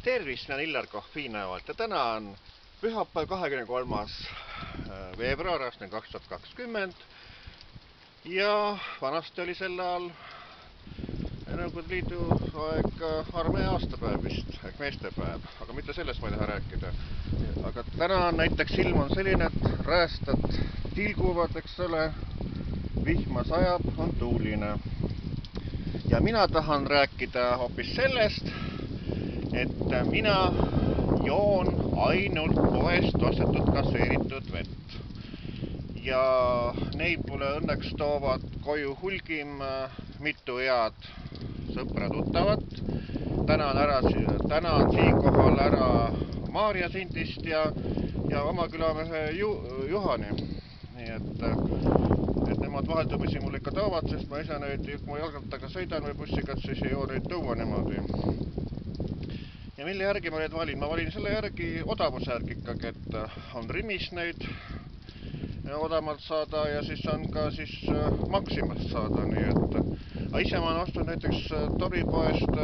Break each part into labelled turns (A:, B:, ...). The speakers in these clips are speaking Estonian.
A: Tervist, olen Illar Kohviinäevalt ja täna on pühapäev 23. veebruar aastal 2020 ja vanasti oli sel ajal Nõukogude Liidu aeg armee aastapäev vist, ehk meestepäev, aga mitte sellest ma ei taha rääkida. Aga täna on näiteks ilm on selline, et räästad tilguvad, eks ole, vihma sajab, on tuuline. Ja mina tahan rääkida hoopis sellest, et mina joon ainult poest ostetud gaseeritud vett. Ja neid mulle õnneks toovad koju hulgim mitu head sõpra-tuttavat. Tänan siinkohal ära Maarja Sindist ja oma külamehe Juhani. Nii et nemad vaheldumisi mul ikka toovad, sest ma ise nüüd, kui ma jalgrattaga sõidan või bussiga, siis ei joo neid tuua niimoodi. Ja mille järgi ma neid valin? Ma valin selle järgi, odavuse järgi ikkagi, et on Rimis neid odavamalt saada ja siis on ka siis Maximast saada. Nii et ise ma olen ostnud näiteks Toripoest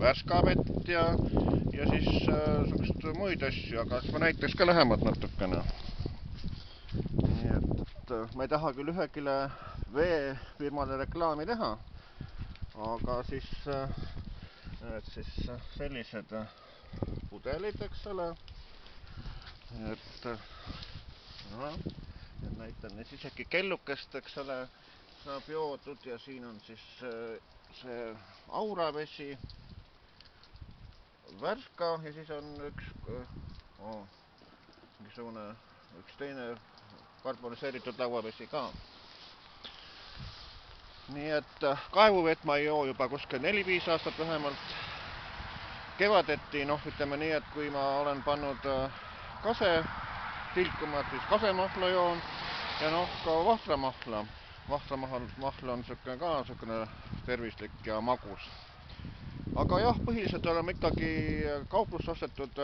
A: Värska vett ja siis sukust muid asju, aga ma näiteks ka lähemalt natukene. Nii et ma ei taha küll ühegile veefirmale reklaami teha, aga siis sellised pudelid, eks ole. Et näitan siis äkki kellukest, eks ole, saab joodud ja siin on siis see auravesi, Värska ja siis on üks teine karboniseeritud lauavesi ka. Nii et kaevuvett ma ei joo juba kuskil 4-5 aastat vähemalt. Kevadeti, ütleme nii, et kui ma olen pannud kase tilkuma, siis kasemahla joon ja ka vahramahla. Vahramahla on ka tervislik ja magus. Aga jah, põhiliselt oleme ikkagi kauplust ostetud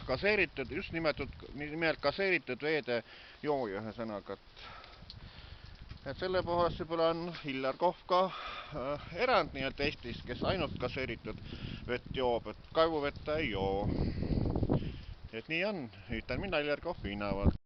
A: gaseeritud, just nimelt gaseeritud veede jooja ühesõnaga. Et selle puhast võib-olla on Illar Kohv ka erand, nii et Eestis, kes ainult gaseeritud vett joob, et kaevuvett ei joo. Et nii on, ütlen mina Illar Kohviinäevalt.